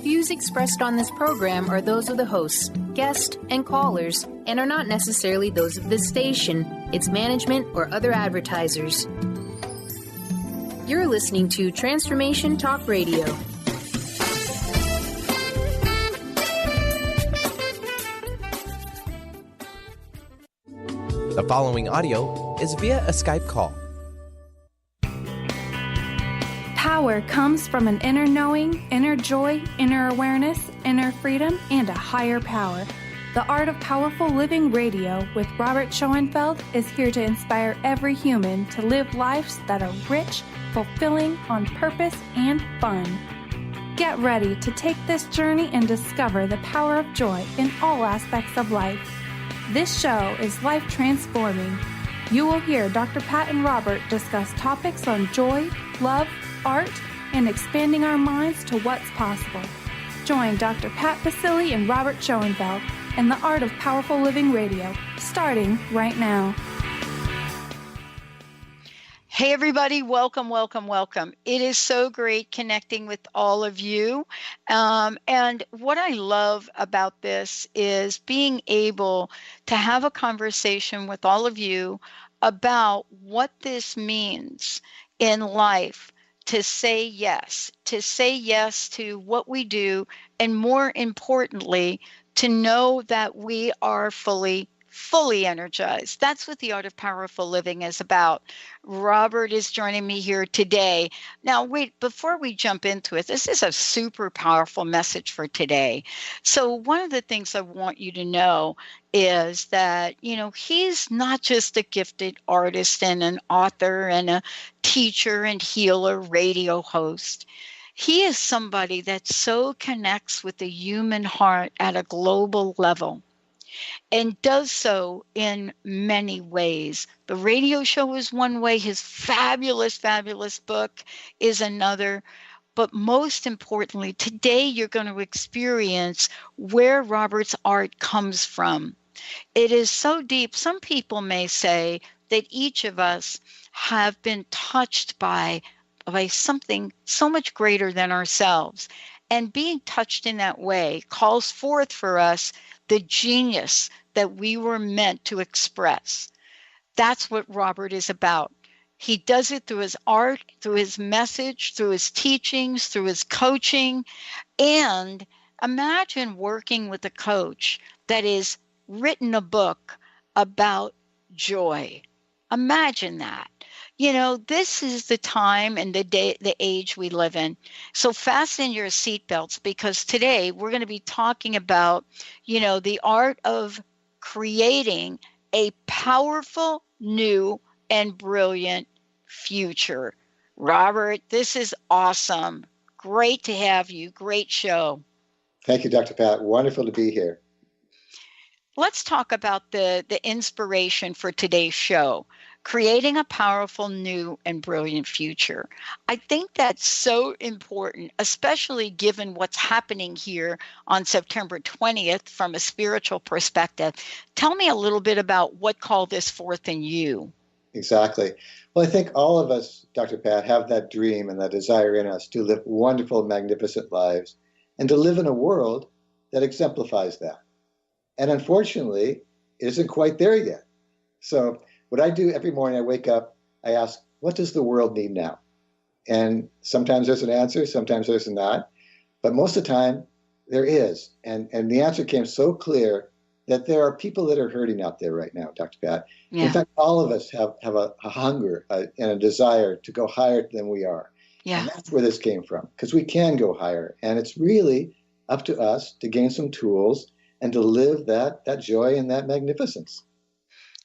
Views expressed on this program are those of the hosts, guests, and callers, and are not necessarily those of this station, its management, or other advertisers. You're listening to Transformation Talk Radio. The following audio is via a Skype call. Power comes from an inner knowing, inner joy, inner awareness, inner freedom, and a higher power. The Art of Powerful Living Radio with Robert Schoenfeld is here to inspire every human to live lives that are rich, fulfilling, on purpose, and fun. Get ready to take this journey and discover the power of joy in all aspects of life. This show is life transforming. You will hear Dr. Pat and Robert discuss topics on joy, love, art, and expanding our minds to what's possible. Join Dr. Pat Basile and Robert Schoenfeld in the Art of Powerful Living Radio, starting right now. Hey everybody, welcome. It is so great connecting with all of you. And what I love about this is being able to have a conversation with all of you about what this means in life to say yes to what we do, and more importantly, to know that we are fully energized. That's what the Art of Powerful Living is about. Robert is joining me here today. Now, wait, before we jump into it, this is a super powerful message for today. So one of the things I want you to know is that, he's not just a gifted artist and an author and a teacher and healer, radio host. He is somebody that so connects with the human heart at a global level, and does so in many ways. The radio show is one way. His fabulous book is another. But most importantly, today you're going to experience where Robert's art comes from. It is so deep. Some people may say that each of us have been touched by something so much greater than ourselves. And being touched in that way calls forth for us the genius that we were meant to express. That's what Robert is about. He does it through his art, through his message, through his teachings, through his coaching. And imagine working with a coach that has written a book about joy. Imagine that. This is the time and the age we live in. So fasten your seatbelts, because today we're going to be talking about, the art of creating a powerful, new, and brilliant future. Robert, this is awesome. Great to have you. Great show. Thank you, Dr. Pat. Wonderful to be here. Let's talk about the inspiration for today's show. Creating a powerful, new, and brilliant future. I think that's so important, especially given what's happening here on September 20th from a spiritual perspective. Tell me a little bit about what called this forth in you. Exactly. Well, I think all of us, Dr. Pat, have that dream and that desire in us to live wonderful, magnificent lives and to live in a world that exemplifies that. And unfortunately, it isn't quite there yet. So what I do every morning, I wake up, I ask, what does the world need now? And sometimes there's an answer, sometimes there's not. But most of the time, there is. And the answer came so clear that there are people that are hurting out there right now, Dr. Pat. Yeah. In fact, all of us have a hunger and a desire to go higher than we are. Yeah. And that's where this came from, because we can go higher. And it's really up to us to gain some tools and to live that joy and that magnificence.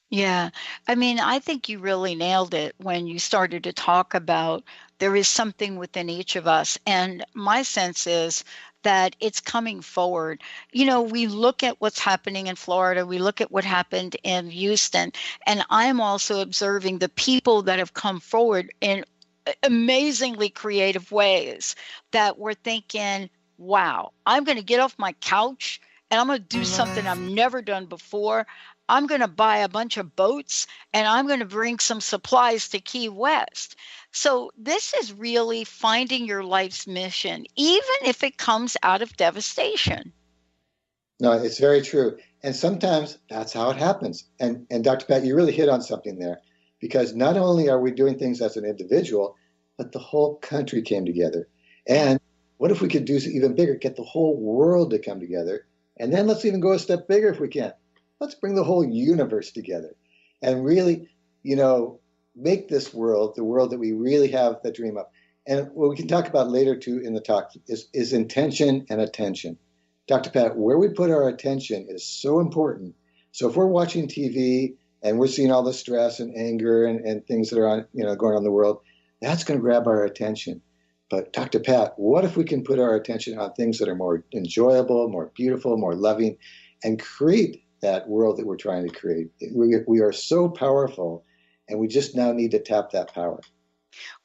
Yeah. I think you really nailed it when you started to talk about there is something within each of us. And my sense is that it's coming forward. We look at what's happening in Florida. We look at what happened in Houston. And I'm also observing the people that have come forward in amazingly creative ways that we're thinking, wow, I'm going to get off my couch and I'm going to do something I've never done before. I'm going to buy a bunch of boats and I'm going to bring some supplies to Key West. So this is really finding your life's mission, even if it comes out of devastation. No, it's very true. And sometimes that's how it happens. And Dr. Pat, you really hit on something there, because not only are we doing things as an individual, but the whole country came together. And what if we could do even bigger, get the whole world to come together? And then let's even go a step bigger if we can. Let's bring the whole universe together and really, make this world the world that we really have the dream of. And what we can talk about later too in the talk is intention and attention. Dr. Pat, where we put our attention is so important. So if we're watching TV and we're seeing all the stress and anger and things that are on, going on in the world, that's going to grab our attention. But Dr. Pat, what if we can put our attention on things that are more enjoyable, more beautiful, more loving, and create that world that we're trying to create? We are so powerful, and we just now need to tap that power.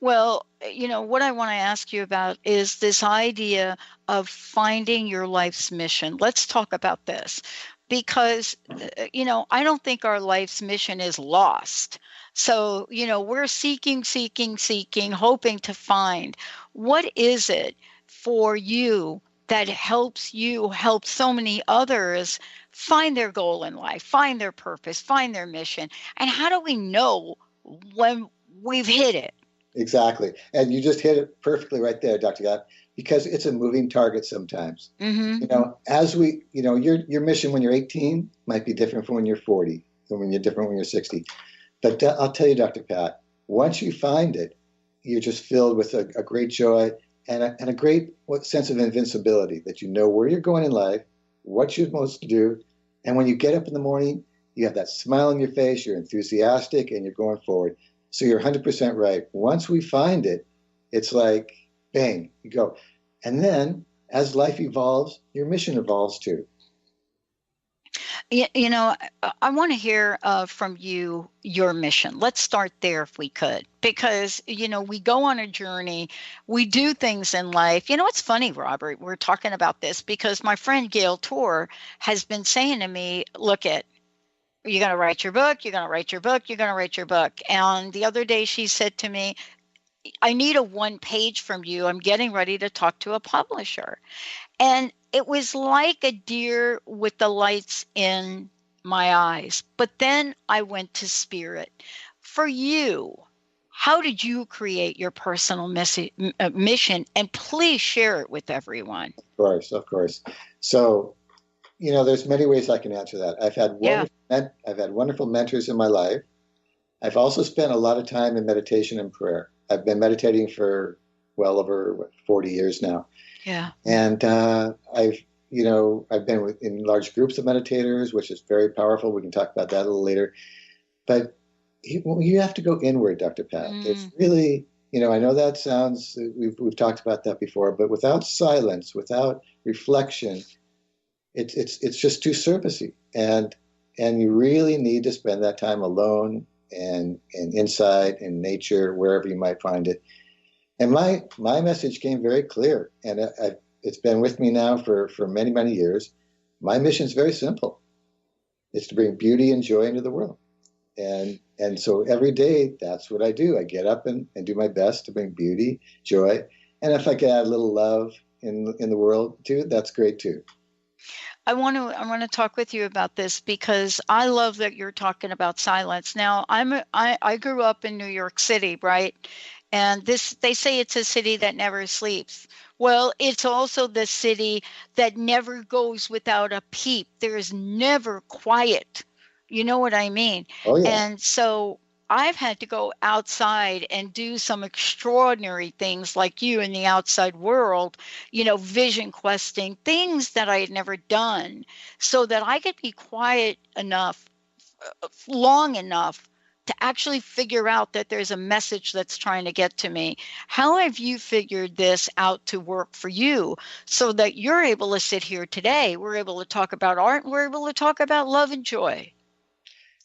Well, what I want to ask you about is this idea of finding your life's mission. Let's talk about this because, I don't think our life's mission is lost. So, we're seeking, hoping to find. What is it for you that helps you help so many others find their goal in life, find their purpose, find their mission? And how do we know when we've hit it? Exactly. And you just hit it perfectly right there, Dr. Gott, because it's a moving target sometimes. Mm-hmm. As we, your mission when you're 18 might be different from when you're 40, and when you're different when you're 60. But I'll tell you, Dr. Pat, once you find it, you're just filled with a great joy and a great sense of invincibility, that you know where you're going in life, what you're supposed to do. And when you get up in the morning, you have that smile on your face, you're enthusiastic, and you're going forward. So you're 100% right. Once we find it, it's like, bang, you go. And then as life evolves, your mission evolves too. I want to hear from you, your mission. Let's start there if we could, because, we go on a journey, we do things in life. It's funny, Robert, we're talking about this because my friend Gail Torr has been saying to me, look at, you're going to write your book, you're going to write your book, you're going to write your book. And the other day she said to me, I need a 1-page from you. I'm getting ready to talk to a publisher. And it was like a deer with the lights in my eyes. But then I went to spirit. For you, how did you create your personal mission? And please share it with everyone. Of course. So, there's many ways I can answer that. I've had wonderful mentors in my life. I've also spent a lot of time in meditation and prayer. I've been meditating for well over 40 years now. Yeah. And I've been in large groups of meditators, which is very powerful. We can talk about that a little later. But you have to go inward, Dr. Pat. It's really, I know that sounds, we've talked about that before, but without silence, without reflection, it's just too surfacey. And you really need to spend that time alone and inside in nature, wherever you might find it. And my message came very clear, and it's been with me now for many, many years. My mission is very simple. It's to bring beauty and joy into the world. And so every day, that's what I do. I get up and do my best to bring beauty, joy. And if I can add a little love in the world too, that's great too. I want to talk with you about this because I love that you're talking about silence. Now, I grew up in New York City, right? And they say it's a city that never sleeps. Well, it's also the city that never goes without a peep. There is never quiet. You know what I mean? Oh, yeah. And so I've had to go outside and do some extraordinary things like you in the outside world, vision questing, things that I had never done so that I could be quiet enough, long enough to actually figure out that there's a message that's trying to get to me. How have you figured this out to work for you so that you're able to sit here today? We're able to talk about art and we're able to talk about love and joy.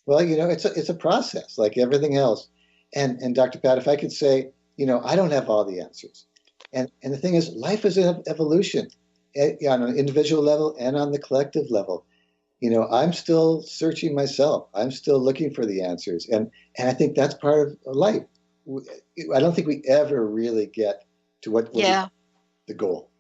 Well, it's a process like everything else. And Dr. Pat, if I could say, I don't have all the answers. And the thing is, life is an evolution on an individual level and on the collective level. I'm still searching myself. I'm still looking for the answers. And I think that's part of life. I don't think we ever really get to what the goal,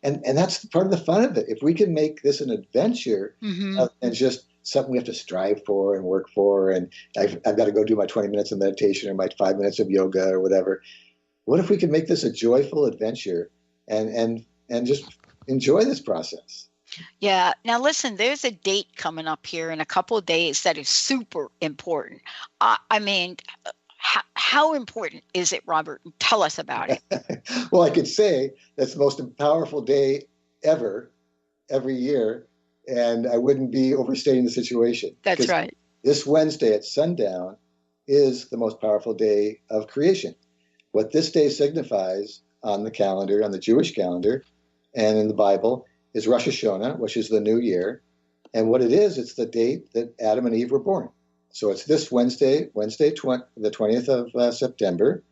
and that's part of the fun of it. If we can make this an adventure and just something we have to strive for and work for, and I've got to go do my 20 minutes of meditation or my 5 minutes of yoga or whatever. What if we could make this a joyful adventure and just enjoy this process? Yeah. Now, listen, there's a date coming up here in a couple of days that is super important. I mean, how important is it, Robert? Tell us about it. Well, I could say that's the most powerful day ever, every year, and I wouldn't be overstating the situation. That's right. This Wednesday at sundown is the most powerful day of creation. What this day signifies on the calendar, on the Jewish calendar, and in the Bible, is Rosh Hashanah, which is the new year. And what it is, it's the date that Adam and Eve were born. So it's this Wednesday, the 20th of September,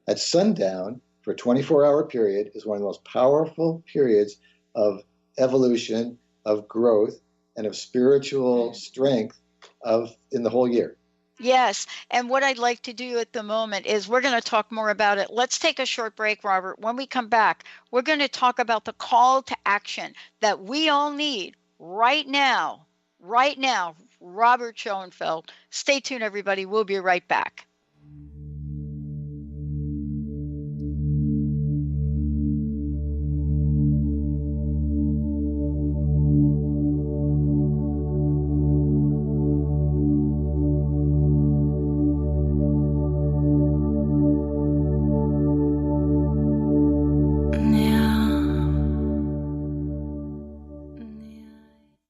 at sundown for a 24-hour period is one of the most powerful periods of evolution, of growth, and of spiritual strength in the whole year. Yes. And what I'd like to do at the moment is we're going to talk more about it. Let's take a short break, Robert. When we come back, we're going to talk about the call to action that we all need right now. Robert Schoenfeld. Stay tuned, everybody. We'll be right back.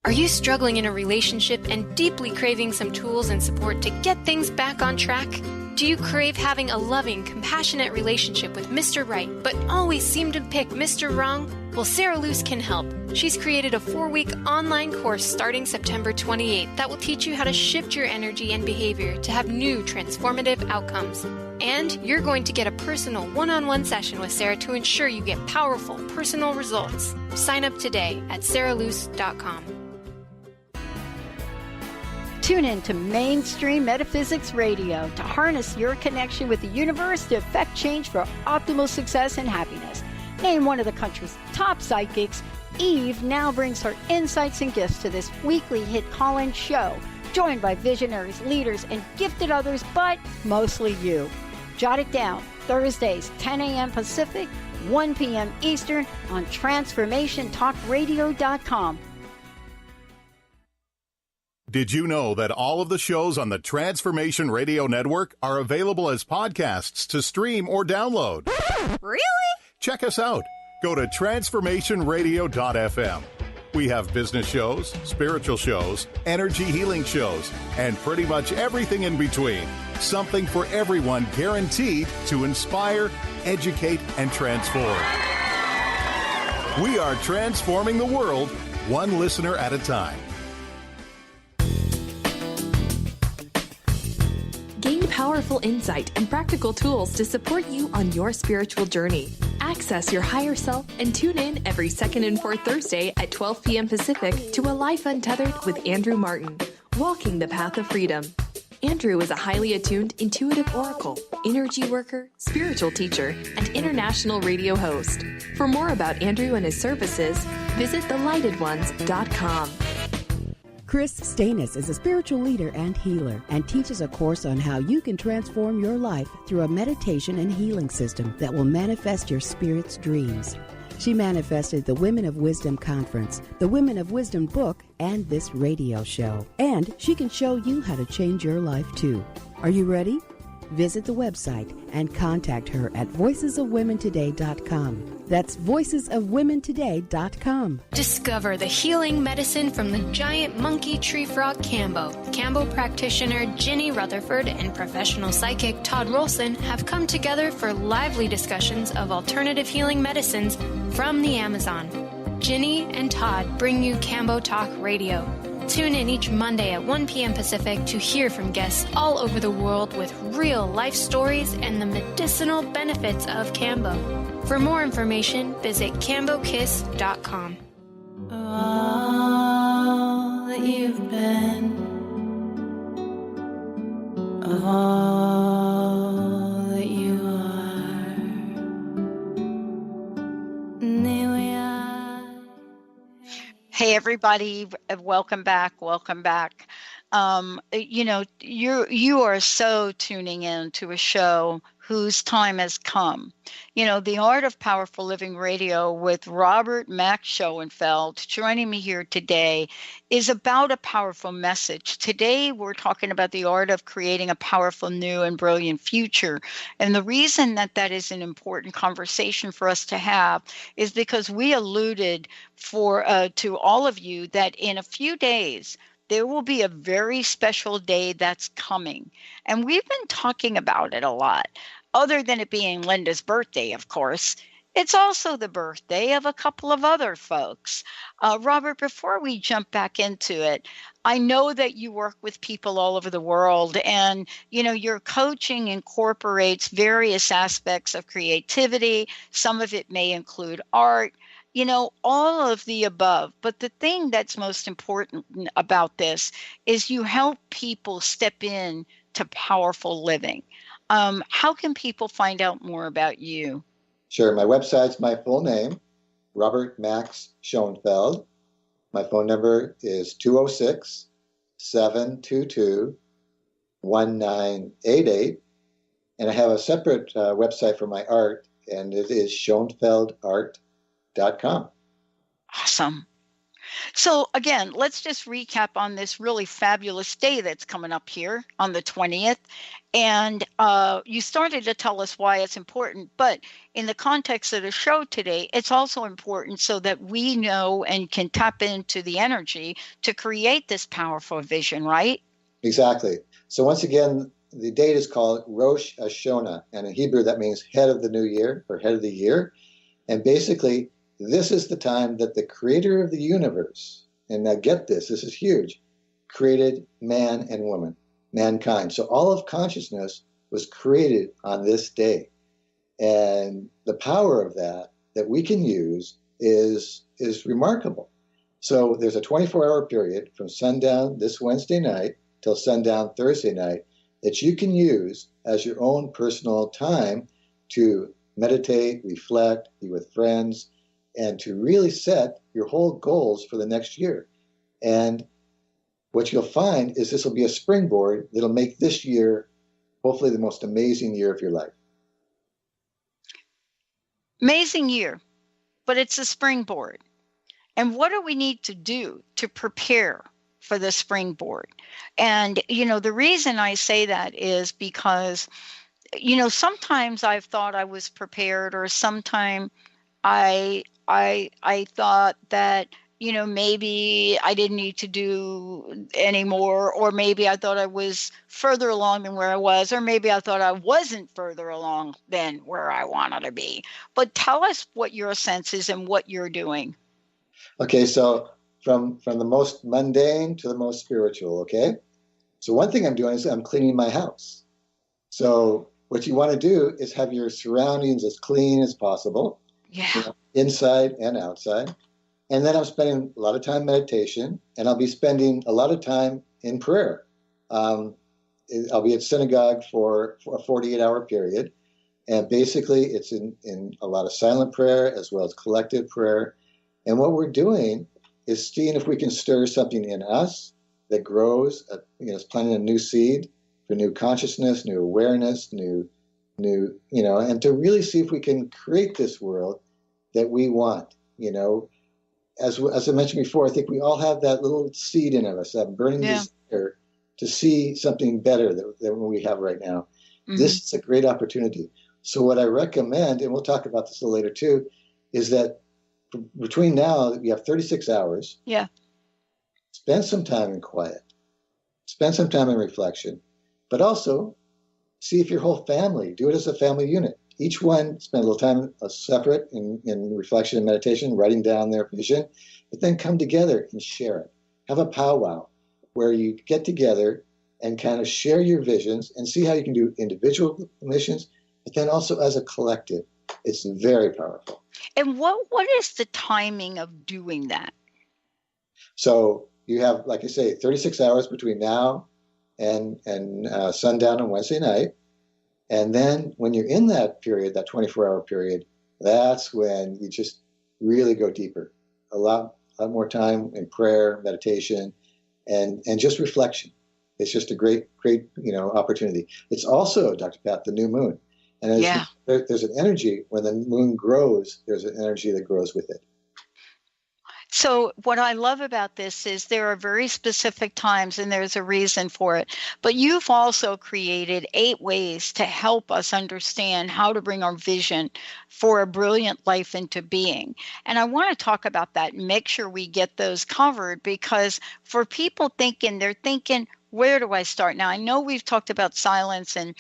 Are you struggling in a relationship and deeply craving some tools and support to get things back on track? Do you crave having a loving, compassionate relationship with Mr. Right, but always seem to pick Mr. Wrong? Well, Sarah Luce can help. She's created a 4-week online course starting September 28th that will teach you how to shift your energy and behavior to have new transformative outcomes. And you're going to get a personal one-on-one session with Sarah to ensure you get powerful, personal results. Sign up today at sarahluce.com. Tune in to Mainstream Metaphysics Radio to harness your connection with the universe to effect change for optimal success and happiness. Named one of the country's top psychics, Eve now brings her insights and gifts to this weekly hit call-in show, joined by visionaries, leaders, and gifted others, but mostly you. Jot it down, Thursdays, 10 a.m. Pacific, 1 p.m. Eastern on TransformationTalkRadio.com. Did you know that all of the shows on the Transformation Radio Network are available as podcasts to stream or download? Really? Check us out. Go to transformationradio.fm. We have business shows, spiritual shows, energy healing shows, and pretty much everything in between. Something for everyone, guaranteed to inspire, educate, and transform. We are transforming the world, one listener at a time. Gain powerful insight and practical tools to support you on your spiritual journey. Access your higher self and tune in every second and fourth Thursday at 12 p.m. Pacific to A Life Untethered with Andrew Martin, Walking the Path of Freedom. Andrew is a highly attuned, intuitive oracle, energy worker, spiritual teacher, and international radio host. For more about Andrew and his services, visit thelightones.com. Chris Stanis is a spiritual leader and healer and teaches a course on how you can transform your life through a meditation and healing system that will manifest your spirit's dreams. She manifested the Women of Wisdom Conference, the Women of Wisdom book, and this radio show. And she can show you how to change your life too. Are you ready? Visit the website and contact her at voicesofwomentoday.com. That's voicesofwomentoday.com. Discover the healing medicine from the giant monkey tree frog Cambo. Cambo practitioner Ginny Rutherford and professional psychic Todd Rolson have come together for lively discussions of alternative healing medicines from the Amazon. Ginny and Todd bring you Cambo Talk Radio. Tune in each Monday at 1 p.m. Pacific to hear from guests all over the world with real life stories and the medicinal benefits of Cambo. For more information, visit cambokiss.com. All that you've been, of all that you are. Hey everybody, welcome back. Welcome back. You are so tuning in to a show whose time has come. The Art of Powerful Living Radio with Robert Max Schoenfeld joining me here today is about a powerful message. Today we're talking about the art of creating a powerful new and brilliant future. And the reason that is an important conversation for us to have is because we alluded to all of you that in a few days there will be a very special day that's coming. And we've been talking about it a lot. Other than it being Linda's birthday, of course, it's also the birthday of a couple of other folks. Robert, before we jump back into it, I know that you work with people all over the world, and your coaching incorporates various aspects of creativity. Some of it may include art, all of the above. But the thing that's most important about this is you help people step in to powerful living. How can people find out more about you? Sure. My website's my full name, Robert Max Schoenfeld. My phone number is 206-722-1988. And I have a separate website for my art, and it is schoenfeldart.com. Awesome. So again, let's just recap on this really fabulous day that's coming up here on the 20th. And you started to tell us why it's important, but in the context of the show today, it's also important so that we know and can tap into the energy to create this powerful vision, right? Exactly. So once again, the date is called Rosh Hashanah, and in Hebrew that means head of the new year or head of the year. And basically, this is the time that the creator of the universe, and now get this is huge, created man and woman, mankind. So all of consciousness was created on this day. And the power of that we can use is remarkable. So there's a 24-hour period from sundown this Wednesday night till sundown Thursday night that you can use as your own personal time to meditate, reflect, be with friends, and to really set your whole goals for the next year. And what you'll find is this will be a springboard that'll make this year hopefully the most amazing year of your life. Amazing year, but it's a springboard. And what do we need to do to prepare for the springboard? And, the reason I say that is because, sometimes I've thought I was prepared, or sometimes I thought that, maybe I didn't need to do anymore, or maybe I thought I was further along than where I was, or maybe I thought I wasn't further along than where I wanted to be. But tell us what your sense is and what you're doing. Okay, so from the most mundane to the most spiritual, okay? So one thing I'm doing is I'm cleaning my house. So what you want to do is have your surroundings as clean as possible. Yeah. Inside and outside. And then I'm spending a lot of time meditation, and I'll be spending a lot of time in prayer. I'll be at synagogue for a 48-hour period. And basically it's in a lot of silent prayer as well as collective prayer. And what we're doing is seeing if we can stir something in us that grows, it's planting a new seed for new consciousness, new awareness, new, and to really see if we can create this world that we want. As I mentioned before, I think we all have that little seed in us, that burning desire to see something better than what we have right now. Mm-hmm. This is a great opportunity. So what I recommend, and we'll talk about this a little later too, is that between now, we have 36 hours. Yeah. Spend some time in quiet. Spend some time in reflection. But also, see if your whole family, do it as a family unit. Each one spend a little time separate in reflection and meditation, writing down their vision, but then come together and share it. Have a powwow where you get together and kind of share your visions and see how you can do individual missions, but then also as a collective. It's very powerful. And what is the timing of doing that? So you have, like I say, 36 hours between now and sundown on Wednesday night. And then when you're in that period, that 24-hour period, that's when you just really go deeper. A lot more time in prayer, meditation, and just reflection. It's just a great opportunity. It's also, Dr. Pat, the new moon. And there's an energy, when the moon grows, there's an energy that grows with it. So what I love about this is there are very specific times and there's a reason for it. But you've also created 8 ways to help us understand how to bring our vision for a brilliant life into being. And I want to talk about that and make sure we get those covered, because for people they're thinking, where do I start? Now, I know we've talked about silence and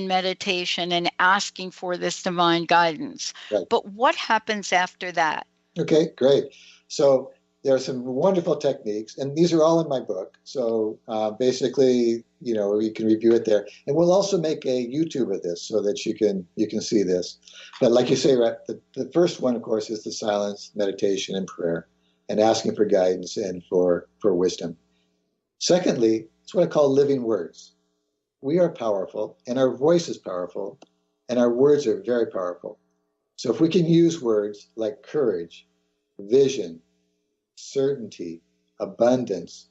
meditation and asking for this divine guidance, right. But what happens after that? Okay, great. So there are some wonderful techniques, and these are all in my book. So basically, you can review it there. And we'll also make a YouTube of this so that you can see this. But like you say, right, the first one, of course, is the silence, meditation, and prayer, and asking for guidance and for wisdom. Secondly, it's what I call living words. We are powerful, and our voice is powerful, and our words are very powerful. So if we can use words like courage, vision, certainty, abundance,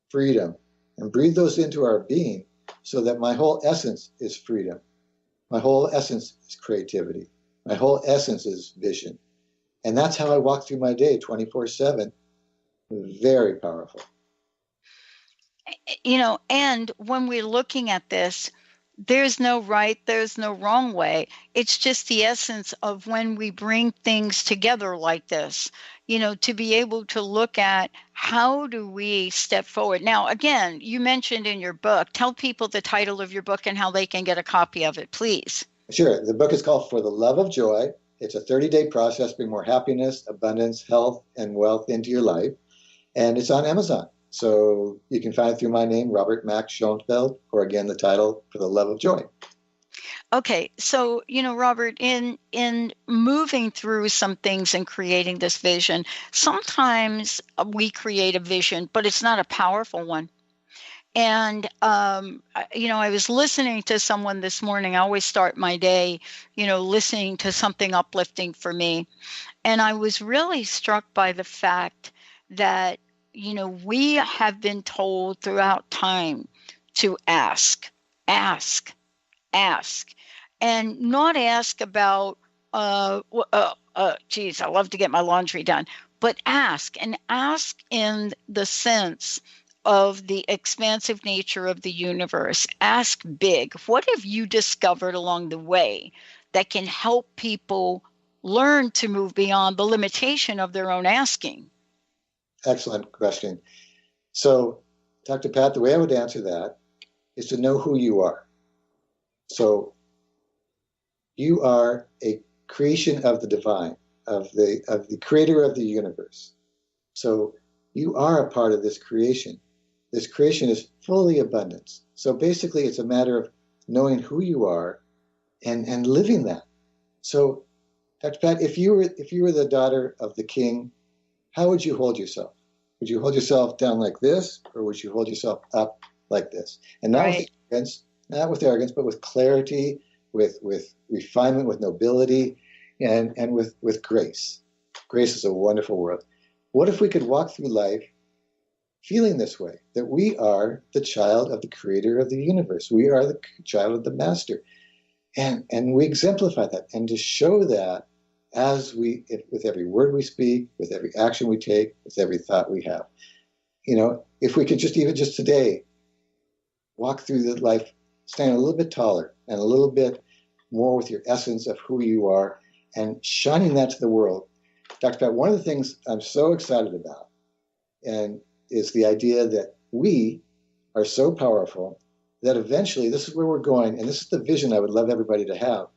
freedom, and breathe those into our being, so that my whole essence is freedom. My whole essence is creativity. My whole essence is vision. And that's how I walk through my day 24/7. Very powerful. And when we're looking at this, there's no right, there's no wrong way. It's just the essence of when we bring things together like this, to be able to look at how do we step forward. Now, again, you mentioned in your book, tell people the title of your book and how they can get a copy of it, please. Sure. The book is called For the Love of Joy. It's a 30-day process, bring more happiness, abundance, health, and wealth into your life. And it's on Amazon. So you can find it through my name, Robert Mack Schoenfeld, or again, the title, For the Love of Joy. Okay. So, Robert, in moving through some things and creating this vision, sometimes we create a vision, but it's not a powerful one. And, I was listening to someone this morning. I always start my day, listening to something uplifting for me. And I was really struck by the fact that we have been told throughout time to ask, and not ask about, geez, I love to get my laundry done, but ask in the sense of the expansive nature of the universe. Ask big. What have you discovered along the way that can help people learn to move beyond the limitation of their own asking? Excellent question. So, Dr. Pat, the way I would answer that is to know who you are. So, you are a creation of the divine, of the creator of the universe. So, you are a part of this creation. This creation is fully abundance. So basically, it's a matter of knowing who you are and living that. So, Dr. Pat, if you were the daughter of the king, how would you hold yourself? Would you hold yourself down like this, or would you hold yourself up like this? And not with arrogance, but with clarity, with refinement, with nobility, and with grace. Grace is a wonderful word. What if we could walk through life feeling this way, that we are the child of the creator of the universe. We are the child of the master. And we exemplify that. And to show that with every word we speak, with every action we take, with every thought we have. If we could just today walk through the life, stand a little bit taller and a little bit more with your essence of who you are and shining that to the world. Dr. Pat, one of the things I'm so excited about is the idea that we are so powerful that eventually, this is where we're going, and this is the vision I would love everybody to have,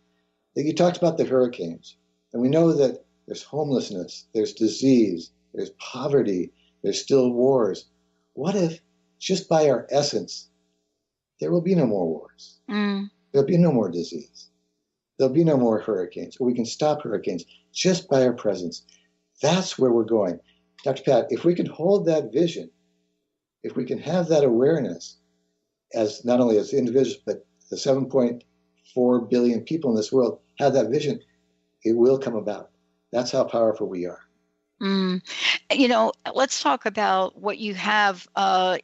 that you talked about the hurricanes. And we know that there's homelessness, there's disease, there's poverty, there's still wars. What if, just by our essence, there will be no more wars? There'll be no more disease. There'll be no more hurricanes, or we can stop hurricanes just by our presence. That's where we're going. Dr. Pat, if we can hold that vision if we can have that awareness as not only as individuals, but the 7.4 billion people in this world have that vision, it will come about. That's how powerful we are. Let's talk about what you have for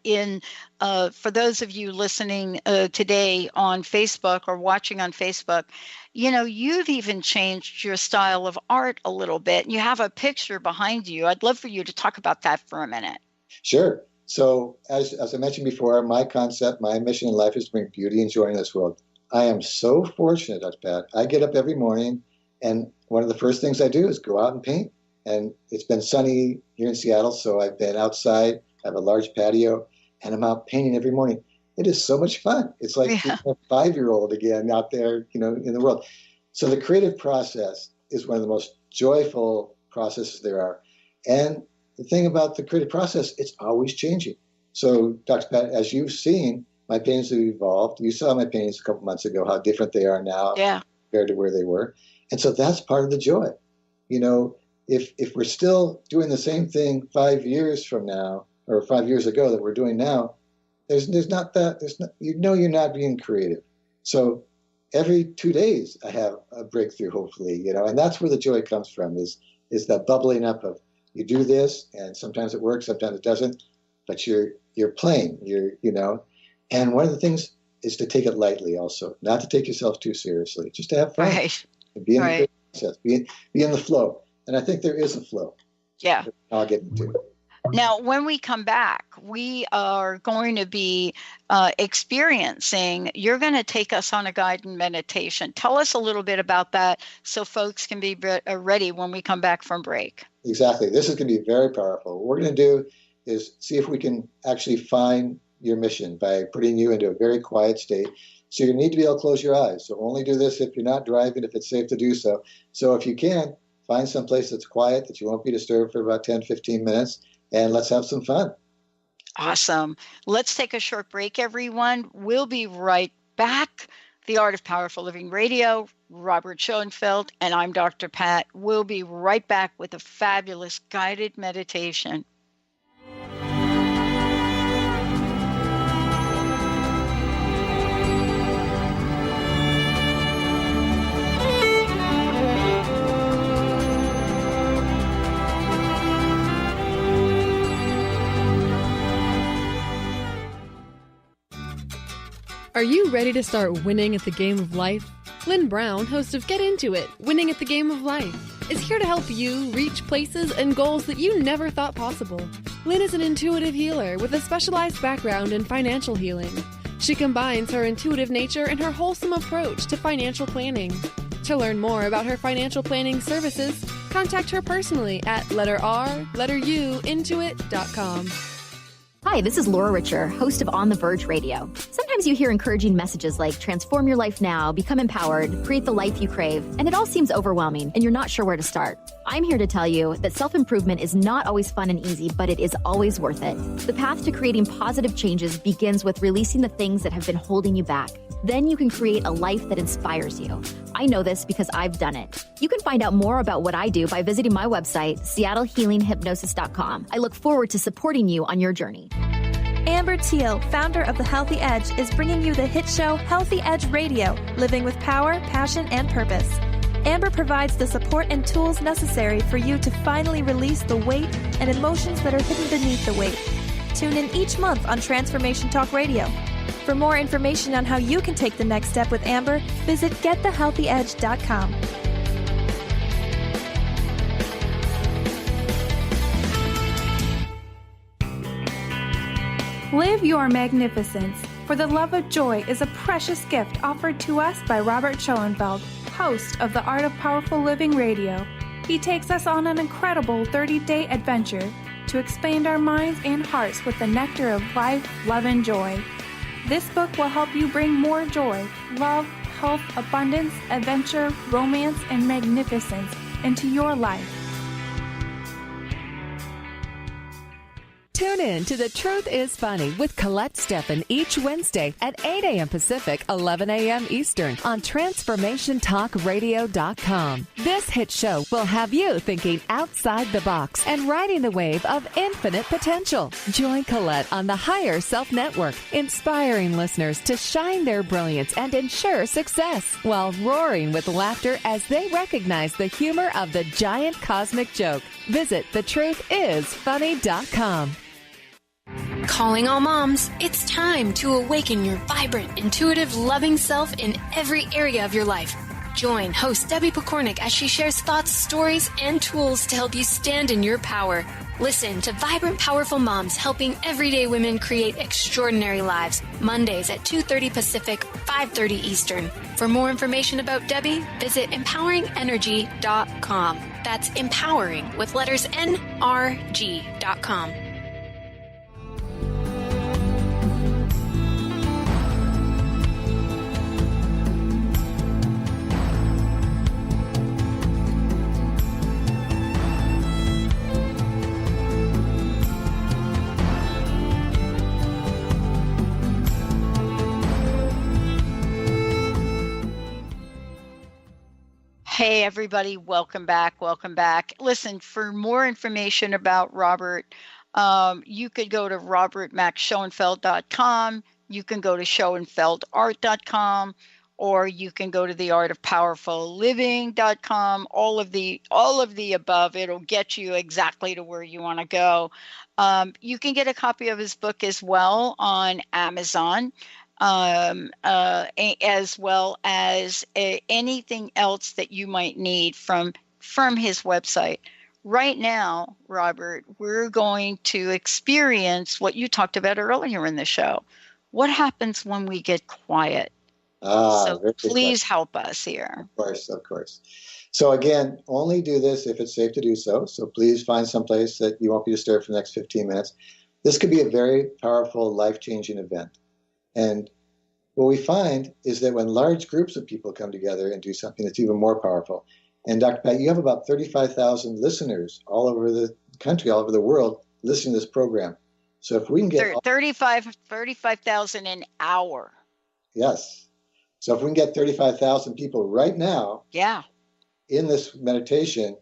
those of you listening today on Facebook or watching on Facebook. You've even changed your style of art a little bit. You have a picture behind you. I'd love for you to talk about that for a minute. Sure. So as I mentioned before, my concept, my mission in life is to bring beauty and joy in this world. I am so fortunate, Dr. Pat. I get up every morning, and one of the first things I do is go out and paint. And it's been sunny here in Seattle, so I've been outside. I have a large patio, and I'm out painting every morning. It is so much fun. It's like being a 5-year-old again out there, in the world. So the creative process is one of the most joyful processes there are. And the thing about the creative process, it's always changing. So, Dr. Pat, as you've seen, my paintings have evolved. You saw my paintings a couple months ago, how different they are now compared to where they were. And so that's part of the joy. If we're still doing the same thing 5 years from now, or 5 years ago that we're doing now, you're not being creative. So every 2 days I have a breakthrough, hopefully, and that's where the joy comes from, is that bubbling up of, you do this, and sometimes it works, sometimes it doesn't, but you're playing, and one of the things is to take it lightly also, not to take yourself too seriously, just to have fun. Right. And be in the process, be in the flow. And I think there is a flow. Yeah. I'll get into it. Now, when we come back, we are going to be you're going to take us on a guided meditation. Tell us a little bit about that so folks can be ready when we come back from break. Exactly. This is going to be very powerful. What we're going to do is see if we can actually find your mission by putting you into a very quiet state. So you need to be able to close your eyes. So only do this if you're not driving, if it's safe to do so. So if you can, find some place that's quiet, that you won't be disturbed for about 10, 15 minutes, and let's have some fun. Awesome. Let's take a short break, everyone. We'll be right back. The Art of Powerful Living Radio, Robert Schoenfeld, and I'm Dr. Pat. We'll be right back with a fabulous guided meditation. Are you ready to start winning at the game of life? Lynn Brown, host of Get Into It, Winning at the Game of Life, is here to help you reach places and goals that you never thought possible. Lynn is an intuitive healer with a specialized background in financial healing. She combines her intuitive nature and her wholesome approach to financial planning. To learn more about her financial planning services, contact her personally at intuit.com. Hi, this is Laura Richer, host of On the Verge Radio. Sometimes you hear encouraging messages like transform your life now, become empowered, create the life you crave, and it all seems overwhelming and you're not sure where to start. I'm here to tell you that self-improvement is not always fun and easy, but it is always worth it. The path to creating positive changes begins with releasing the things that have been holding you back. Then you can create a life that inspires you. I know this because I've done it. You can find out more about what I do by visiting my website, seattlehealinghypnosis.com. I look forward to supporting you on your journey. Amber Teal, founder of The Healthy Edge, is bringing you the hit show Healthy Edge Radio, living with power, passion, and purpose. Amber provides the support and tools necessary for you to finally release the weight and emotions that are hidden beneath the weight. Tune in each month on Transformation Talk Radio. For more information on how you can take the next step with Amber, visit getthehealthyedge.com. Live your magnificence, for the love of joy is a precious gift offered to us by Robert Schoenfeld, host of the Art of Powerful Living Radio. He takes us on an incredible 30-day adventure to expand our minds and hearts with the nectar of life, love, and joy. This book will help you bring more joy, love, health, abundance, adventure, romance, and magnificence into your life. Tune in to The Truth is Funny with Colette Steffen each Wednesday at 8 a.m. Pacific, 11 a.m. Eastern on TransformationTalkRadio.com. This hit show will have you thinking outside the box and riding the wave of infinite potential. Join Colette on the Higher Self Network, inspiring listeners to shine their brilliance and ensure success while roaring with laughter as they recognize the humor of the giant cosmic joke. Visit thetruthисfunny.com. Calling all moms, it's time to awaken your vibrant, intuitive, loving self in every area of your life. Join host Debbie Pokornik as she shares thoughts, stories, and tools to help you stand in your power. Listen to Vibrant, Powerful Moms helping everyday women create extraordinary lives. Mondays at 2:30 Pacific, 5:30 Eastern. For more information about Debbie, visit empoweringenergy.com. That's empowering with letters NRG.com. Hey, everybody. Welcome back. Welcome back. Listen, for more information about Robert, you could go to robertmacschoenfeld.com. You can go to schoenfeldart.com, or you can go to theartofpowerfulliving.com. All of the above. It'll get you exactly to where you want to go. You can get a copy of his book as well on Amazon. As well as anything else that you might need from his website. Right now, Robert, we're going to experience what you talked about earlier in the show. What happens when we get quiet? So please help us here. Of course. So again, only do this if it's safe to do so. So please find someplace that you won't be disturbed for the next 15 minutes. This could be a very powerful, life-changing event. And what we find is that when large groups of people come together and do something that's even more powerful, and Dr. Pat, you have about 35,000 listeners all over the country, all over the world, listening to this program. So if we can get 35,000 an hour. Yes. So if we can get 35,000 people right now, in this meditation,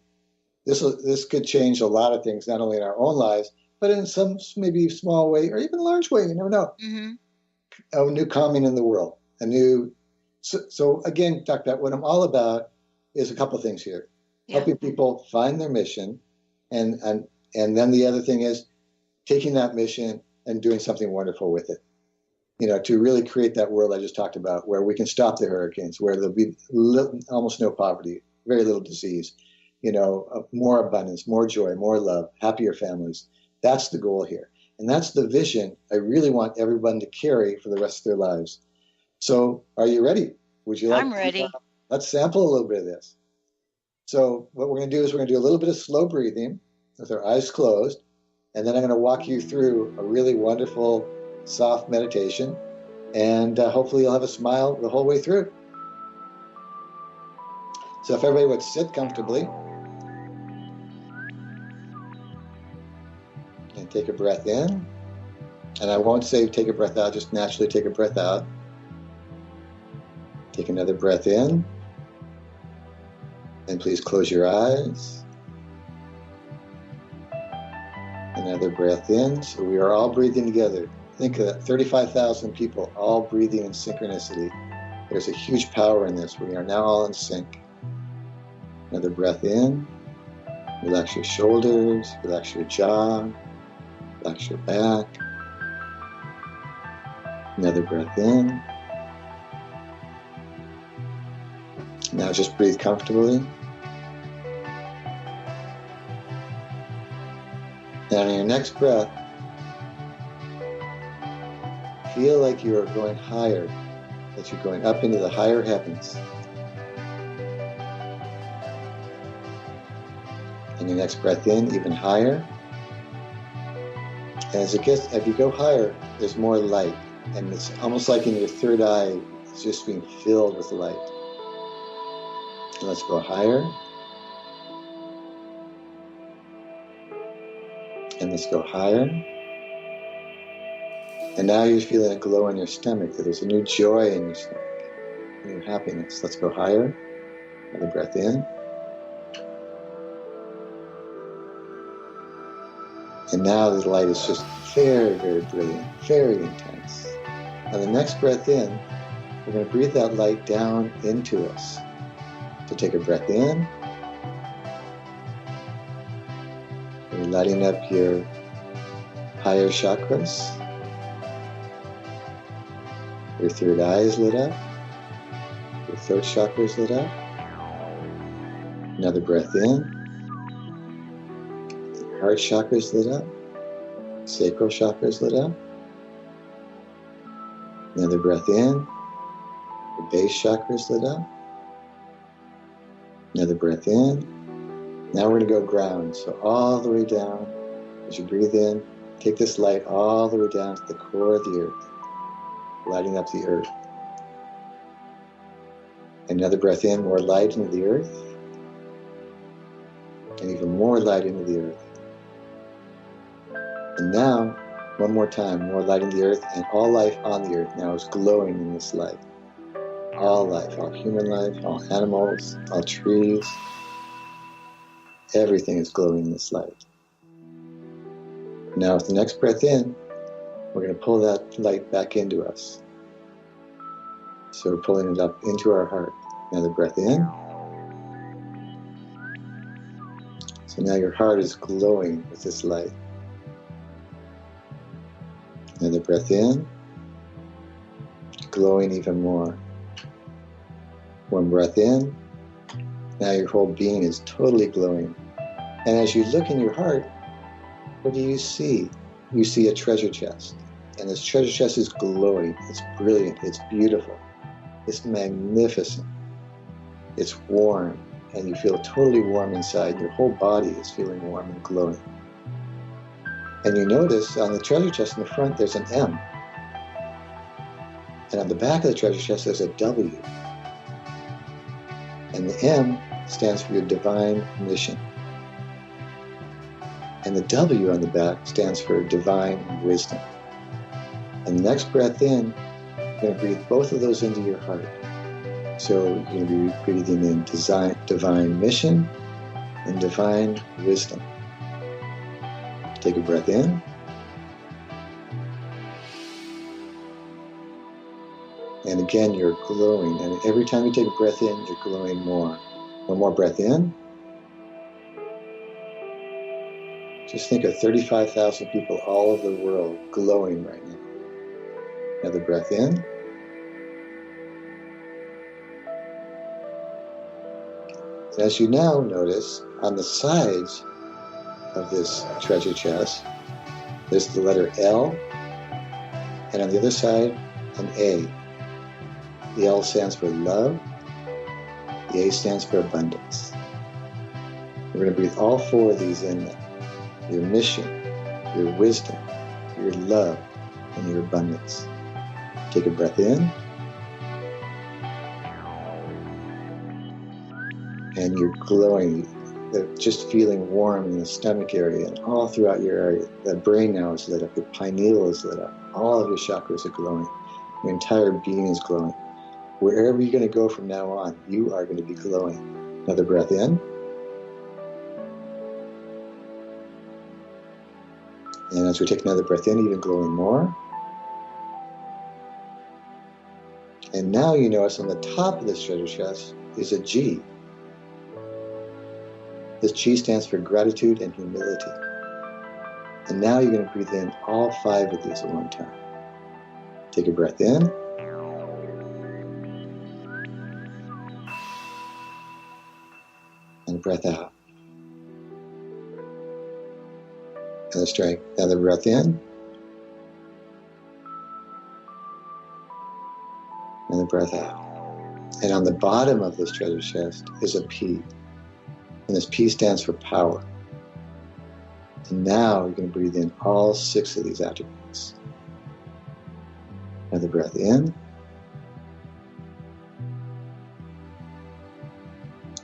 this could change a lot of things, not only in our own lives, but in some maybe small way or even large way. You never know. Mm-hmm. A new calming in the world. So again, Dr. Pat, what I'm all about is a couple of things here. Helping people find their mission, and then the other thing is taking that mission and doing something wonderful with it. You know, to really create that world I just talked about, where we can stop the hurricanes, where there'll be almost no poverty, very little disease, you know, more abundance, more joy, more love, happier families. That's the goal here. And that's the vision I really want everyone to carry for the rest of their lives. So are you ready? Would you like I'm ready. Let's sample a little bit of this. So what we're going to do is we're going to do a little bit of slow breathing with our eyes closed. And then I'm going to walk you through a really wonderful, soft meditation. And hopefully you'll have a smile the whole way through. So if everybody would sit comfortably. And take a breath in. And I won't say take a breath out, just naturally take a breath out. Take another breath in. And please close your eyes. Another breath in. So we are all breathing together. Think of that, 35,000 people all breathing in synchronicity. There's a huge power in this. We are now all in sync. Another breath in. Relax your shoulders, relax your jaw. Relax your back. Another breath in. Now just breathe comfortably. And on your next breath, feel like you are going higher, that you're going up into the higher heavens. And your next breath in, even higher. And as you go higher, there's more light. And it's almost like in your third eye, it's just being filled with light. And let's go higher. And let's go higher. And now you're feeling a glow in your stomach, that there's a new joy in your stomach, a new happiness. Let's go higher. Another breath in. And now the light is just very, very brilliant, very intense. Now the next breath in, we're going to breathe that light down into us. So take a breath in. You're lighting up your higher chakras. Your third eye is lit up. Your throat chakra is lit up. Another breath in. Your heart chakra is lit up. Sacral chakra is lit up. Another breath in. Your base chakra is lit up. Another breath in. Now we're going to go ground. So all the way down, as you breathe in, take this light all the way down to the core of the earth, lighting up the earth. Another breath in, more light into the earth. And even more light into the earth. And now, one more time, more light in the earth, and all life on the earth now is glowing in this light. All life, all human life, all animals, all trees, everything is glowing in this light. Now with the next breath in, we're going to pull that light back into us. So we're pulling it up into our heart. Another breath in. So now your heart is glowing with this light. Another breath in. Glowing even more. One breath in. Now your whole being is totally glowing. And as you look in your heart, what do you see? You see a treasure chest. And this treasure chest is glowing. It's brilliant. It's beautiful. It's magnificent. It's warm. And you feel totally warm inside. Your whole body is feeling warm and glowing. And you notice on the treasure chest in the front, there's an M. And on the back of the treasure chest, there's a W. And the M stands for your divine mission. And the W on the back stands for divine wisdom. And the next breath in, you're going to breathe both of those into your heart. So you're going to be breathing in divine mission and divine wisdom. Take a breath in. And again, you're glowing. And every time you take a breath in, you're glowing more. One more breath in. Just think of 35,000 people all over the world glowing right now. Another breath in. And as you now notice, on the sides of this treasure chest, there's the letter L, and on the other side, an A. The L stands for love. The A stands for abundance. We're going to breathe all four of these in now. Your mission, your wisdom, your love, and your abundance. Take a breath in. And you're glowing, just feeling warm in the stomach area and all throughout your area. The brain now is lit up, your pineal is lit up. All of your chakras are glowing. Your entire being is glowing. Wherever you're going to go from now on, you are going to be glowing. Another breath in. And as we take another breath in, even glowing more. And now you notice on the top of this treasure chest is a G. This G stands for gratitude and humility. And now you're going to breathe in all five of these at one time. Take a breath in. And a breath out. Another strike. Another breath in. Another breath out. And on the bottom of this treasure chest is a P. And this P stands for power. And now you're going to breathe in all six of these attributes. Another breath in.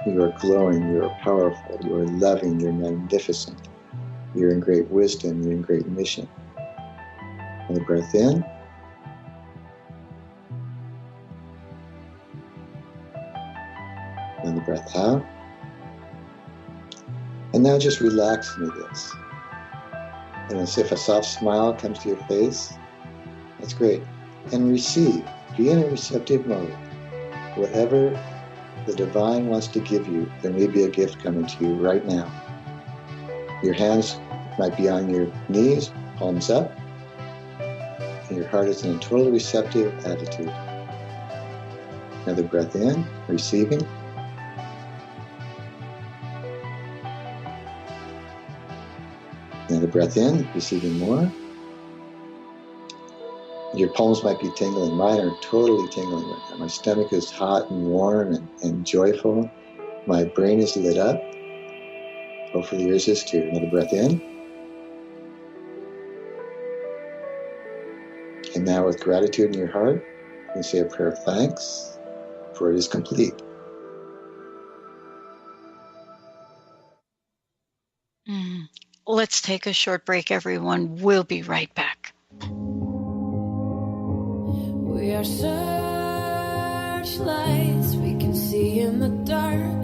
You are glowing, you are powerful, you are loving, you're magnificent. You're in great wisdom, you're in great mission. Another breath in. Another breath out. And now just relax into this. And as if a soft smile comes to your face, that's great. And receive. Be in a receptive mode. Whatever the divine wants to give you, there may be a gift coming to you right now. Your hands might be on your knees, palms up, and your heart is in a totally receptive attitude. Another breath in, receiving. Another breath in, receiving more. Your palms might be tingling. Mine are totally tingling right now. My stomach is hot and warm and joyful. My brain is lit up. Hopefully yours is too. Another breath in. And now with gratitude in your heart, you can say a prayer of thanks, for it is complete. Let's take a short break, everyone. We'll be right back. We are searchlights we can see in the dark.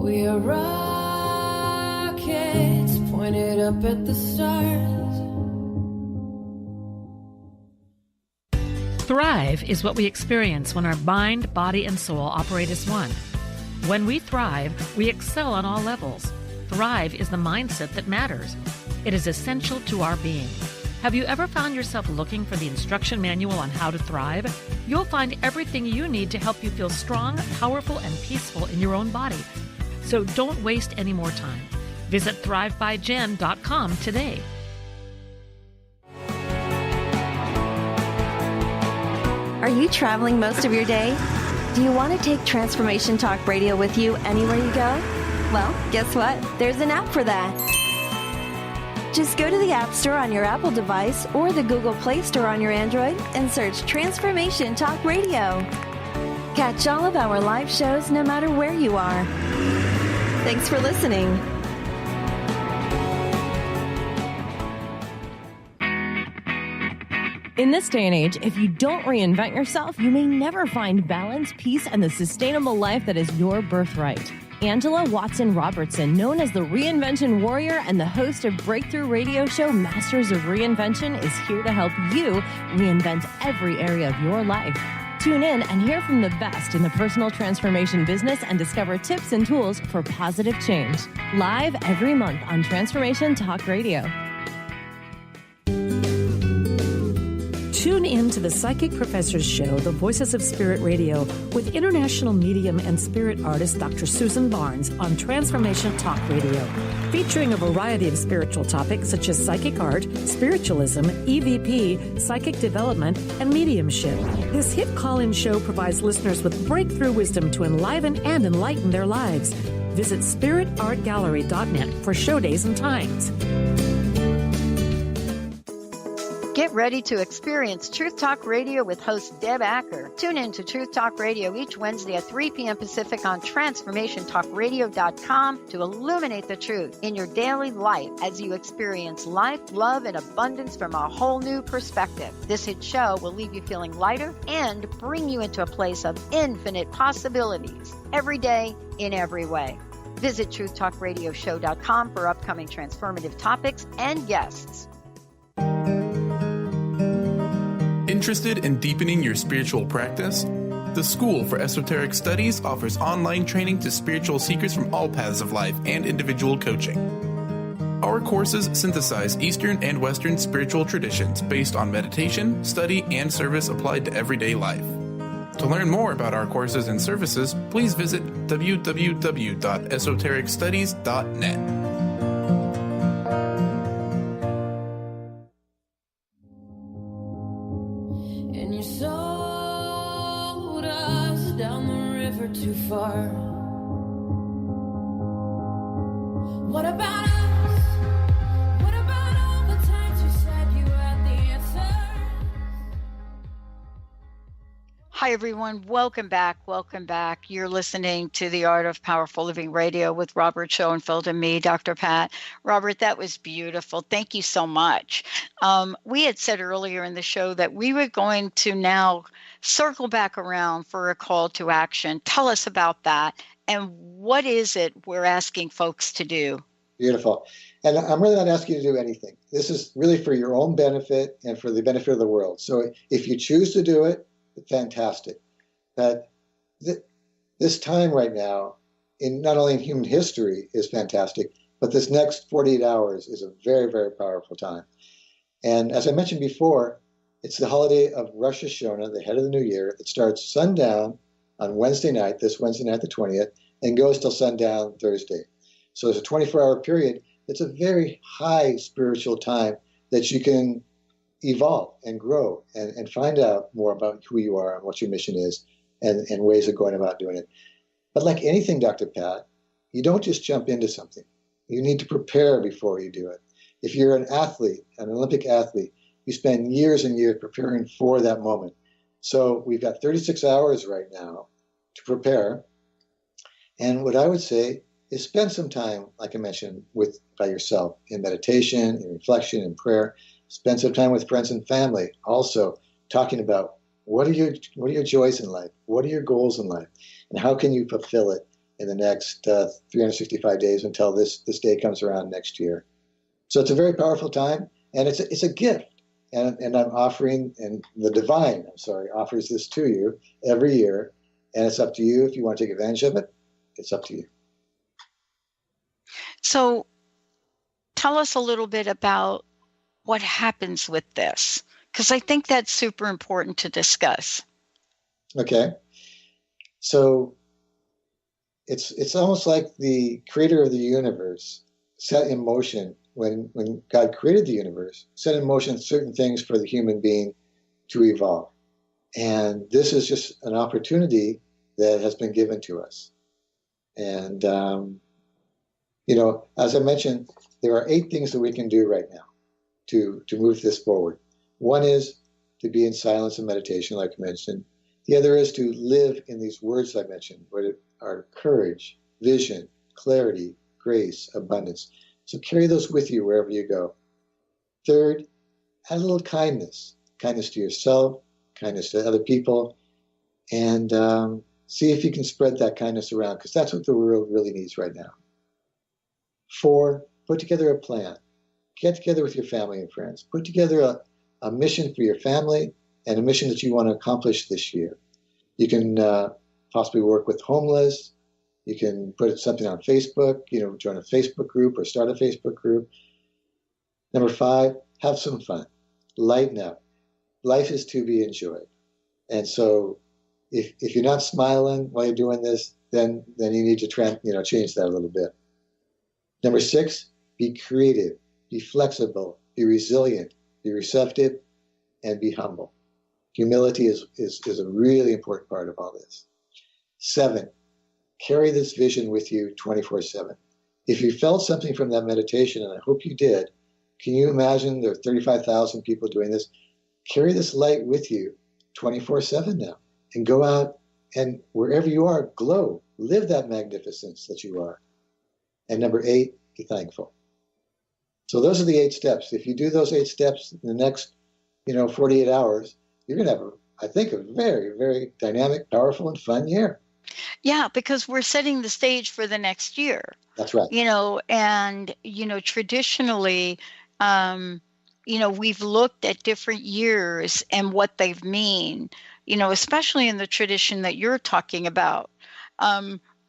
We are rockets pointed up at the stars. Thrive is what we experience when our mind, body, and soul operate as one. When we thrive, we excel on all levels. Thrive is the mindset that matters. It is essential to our being. Have you ever found yourself looking for the instruction manual on how to thrive? You'll find everything you need to help you feel strong, powerful, and peaceful in your own body. So don't waste any more time. Visit thrivebyjen.com today. Are you traveling most of your day? Do you want to take Transformation Talk Radio with you anywhere you go? Well, guess what? There's an app for that. Just go to the App Store on your Apple device or the Google Play Store on your Android and search Transformation Talk Radio. Catch all of our live shows no matter where you are. Thanks for listening. In this day and age, if you don't reinvent yourself, you may never find balance, peace, and the sustainable life that is your birthright. Angela Watson Robertson, known as the Reinvention Warrior and the host of breakthrough radio show Masters of Reinvention, is here to help you reinvent every area of your life. Tune in and hear from the best in the personal transformation business and discover tips and tools for positive change. Live every month on Transformation Talk Radio. Tune in to the Psychic Professor's Show, The Voices of Spirit Radio, with international medium and spirit artist Dr. Susan Barnes on Transformation Talk Radio, featuring a variety of spiritual topics such as psychic art, spiritualism, EVP, psychic development, and mediumship. This hit call-in show provides listeners with breakthrough wisdom to enliven and enlighten their lives. Visit spiritartgallery.net for show days and times. Get ready to experience Truth Talk Radio with host Deb Acker. Tune in to Truth Talk Radio each Wednesday at 3 p.m. Pacific on TransformationTalkRadio.com to illuminate the truth in your daily life as you experience life, love, and abundance from a whole new perspective. This hit show will leave you feeling lighter and bring you into a place of infinite possibilities every day in every way. Visit TruthTalkRadioshow.com for upcoming transformative topics and guests. Interested in deepening your spiritual practice? The School for Esoteric Studies offers online training to spiritual seekers from all paths of life and individual coaching. Our courses synthesize Eastern and Western spiritual traditions based on meditation, study, and service applied to everyday life. To learn more about our courses and services, please visit www.esotericstudies.net. Too far. What about us? What about all the times you said you had the answer? Hi, everyone. Welcome back. Welcome back. You're listening to The Art of Powerful Living Radio with Robert Schoenfeld and me, Dr. Pat. Robert, that was beautiful. Thank you so much. We had said earlier in the show that we were going to now circle back around for a call to action. Tell us about that. And what is it we're asking folks to do? Beautiful. And I'm really not asking you to do anything. This is really for your own benefit and for the benefit of the world. So if you choose to do it, fantastic. But this time right now, in not only in human history, is fantastic, but this next 48 hours is a very, very powerful time. And as I mentioned before, it's the holiday of Rosh Hashanah, the head of the new year. It starts sundown on Wednesday night, this Wednesday night, the 20th, and goes till sundown Thursday. So it's a 24-hour period. It's a very high spiritual time that you can evolve and grow and find out more about who you are and what your mission is and ways of going about doing it. But like anything, Dr. Pat, you don't just jump into something. You need to prepare before you do it. If you're an athlete, an Olympic athlete, you spend years and years preparing for that moment. So we've got 36 hours right now to prepare. And what I would say is spend some time, like I mentioned, by yourself in meditation, in reflection, in prayer. Spend some time with friends and family, also talking about what are your joys in life? What are your goals in life? And how can you fulfill it in the next 365 days until this day comes around next year? So it's a very powerful time, and it's a gift. And I'm offering, and the divine, offers this to you every year. And it's up to you if you want to take advantage of it. It's up to you. So tell us a little bit about what happens with this, because I think that's super important to discuss. Okay. So it's almost like the creator of the universe set in motion, when God created the universe, set in motion certain things for the human being to evolve. And this is just an opportunity that has been given to us. And, as I mentioned, there are 8 things that we can do right now to move this forward. One is to be in silence and meditation, like I mentioned. The other is to live in these words I mentioned, where are courage, vision, clarity, grace, abundance. So carry those with you wherever you go. Third, add a little kindness to yourself, kindness to other people, and see if you can spread that kindness around, because that's what the world really needs right now. 4, put together a plan. Get together with your family and friends. Put together a mission for your family and a mission that you want to accomplish this year. You can possibly work with homeless. You can put something on Facebook, join a Facebook group or start a Facebook group. Number 5, have some fun. Lighten up. Life is to be enjoyed. And so if you're not smiling while you're doing this, then you need to change that a little bit. Number 6, be creative, be flexible, be resilient, be receptive, and be humble. Humility is a really important part of all this. 7, carry this vision with you 24/7. If you felt something from that meditation, and I hope you did, can you imagine there are 35,000 people doing this? Carry this light with you 24/7 now, and go out and wherever you are, glow. Live that magnificence that you are. And number 8, be thankful. So those are the 8 steps. If you do those 8 steps in the next, 48 hours, you're going to have, I think, a very, very dynamic, powerful, and fun year. Yeah, because we're setting the stage for the next year. That's right. And, traditionally, we've looked at different years and what they mean, especially in the tradition that you're talking about.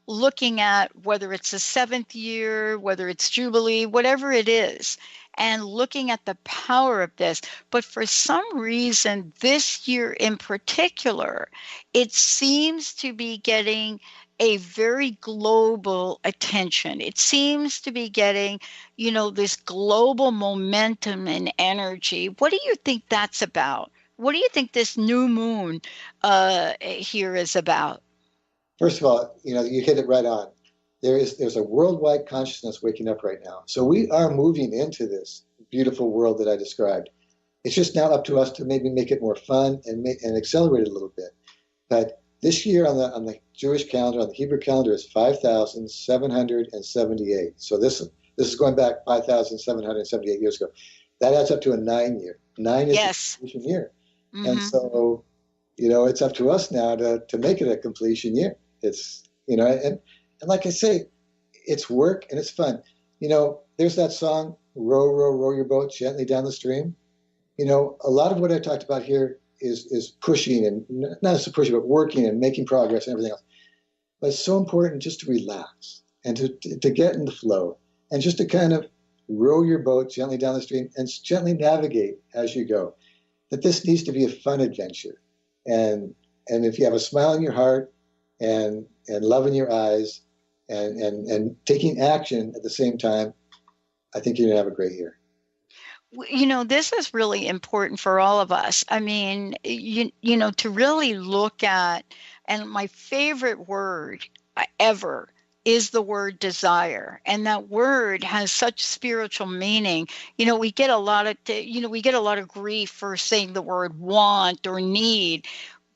Looking at whether it's the 7th year, whether it's Jubilee, whatever it is, and looking at the power of this. But for some reason, this year in particular, it seems to be getting a very global attention. It seems to be getting, this global momentum and energy. What do you think that's about? What do you think this new moon here is about? First of all, you hit it right on. There's a worldwide consciousness waking up right now. So we are moving into this beautiful world that I described. It's just now up to us to maybe make it more fun and accelerate it a little bit. But this year on the Jewish calendar, on the Hebrew calendar, is 5,778. So this is going back 5,778 years ago. That adds up to a 9-year. 9 is a completion year. Mm-hmm. And so, it's up to us now to make it a completion year. It's, and like I say, it's work and it's fun. There's that song, Row, Row, Row Your Boat Gently Down the Stream. A lot of what I talked about here is pushing, and not just pushing, but working and making progress and everything else. But it's so important just to relax and to get in the flow and just to kind of row your boat gently down the stream and gently navigate as you go. That this needs to be a fun adventure. And if you have a smile in your heart and love in your eyes and taking action at the same time, I think you're going to have a great year. This is really important for all of us. I mean, to really look at, and my favorite word ever is the word desire. And that word has such spiritual meaning. We get a lot of grief for saying the word want or need,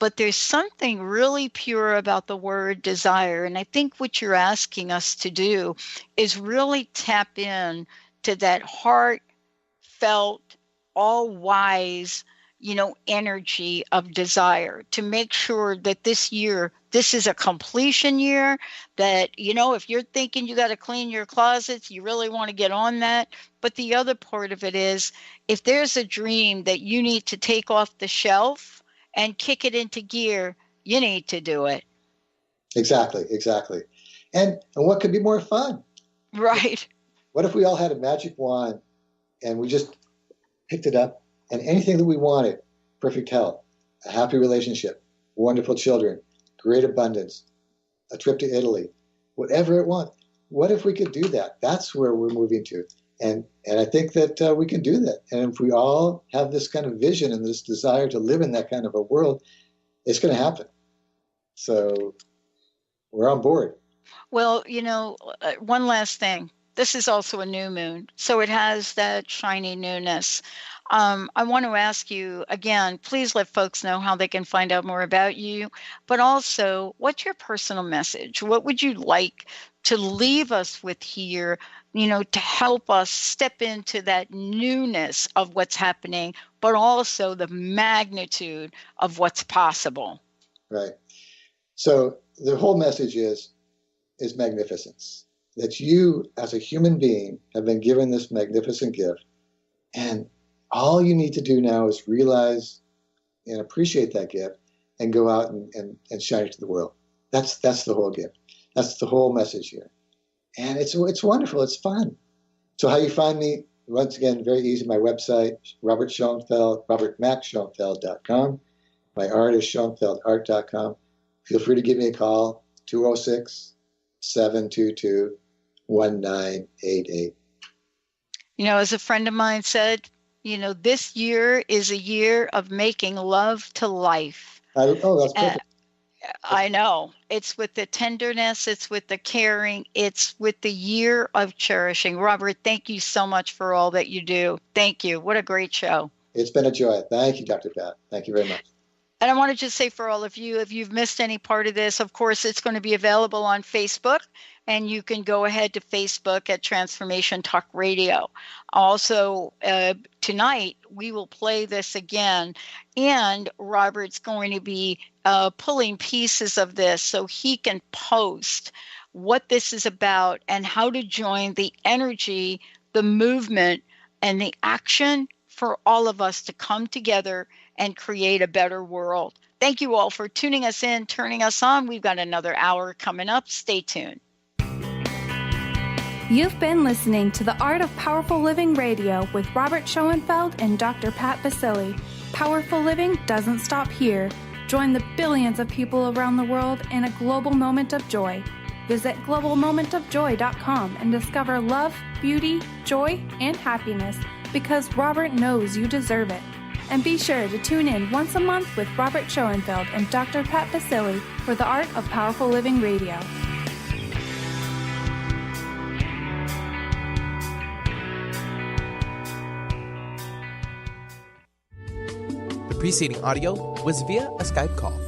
but there's something really pure about the word desire. And I think what you're asking us to do is really tap in to that heartfelt, all-wise, energy of desire, to make sure that this year, this is a completion year, that, if you're thinking you got to clean your closets, you really want to get on that. But the other part of it is, if there's a dream that you need to take off the shelf and kick it into gear, you need to do it. Exactly. And what could be more fun? Right. What if we all had a magic wand and we just picked it up, and anything that we wanted, perfect health, a happy relationship, wonderful children, great abundance, a trip to Italy, whatever it wants. What if we could do that? That's where we're moving to. And I think that we can do that. And if we all have this kind of vision and this desire to live in that kind of a world, it's going to happen. So we're on board. Well, one last thing. This is also a new moon, so it has that shiny newness. I want to ask you again, please let folks know how they can find out more about you, but also what's your personal message? What would you like to leave us with here, to help us step into that newness of what's happening, but also the magnitude of what's possible? Right. So the whole message is magnificence. That you, as a human being, have been given this magnificent gift. And all you need to do now is realize and appreciate that gift and go out and shine it to the world. That's the whole gift. That's the whole message here. And it's wonderful. It's fun. So how you find me, once again, very easy. My website, Robert Schoenfeld, robertmacschoenfeld.com. My art is schoenfeldart.com. Feel free to give me a call, 206-722-1988. As a friend of mine said, this year is a year of making love to life. That's perfect. I know. It's with the tenderness, it's with the caring, it's with the year of cherishing. Robert, thank you so much for all that you do. Thank you. What a great show. It's been a joy. Thank you, Dr. Pat. Thank you very much. And I want to just say for all of you, if you've missed any part of this, of course, it's going to be available on Facebook, and you can go ahead to Facebook at Transformation Talk Radio. Also, tonight, we will play this again, and Robert's going to be pulling pieces of this so he can post what this is about and how to join the energy, the movement, and the action for all of us to come together and create a better world. Thank you all for tuning us in, turning us on. We've got another hour coming up. Stay tuned. You've been listening to The Art of Powerful Living Radio with Robert Schoenfeld and Dr. Pat Basili. Powerful living doesn't stop here. Join the billions of people around the world in a global moment of joy. Visit globalmomentofjoy.com and discover love, beauty, joy, and happiness, because Robert knows you deserve it. And be sure to tune in once a month with Robert Schoenfeld and Dr. Pat Basili for The Art of Powerful Living Radio. The preceding audio was via a Skype call.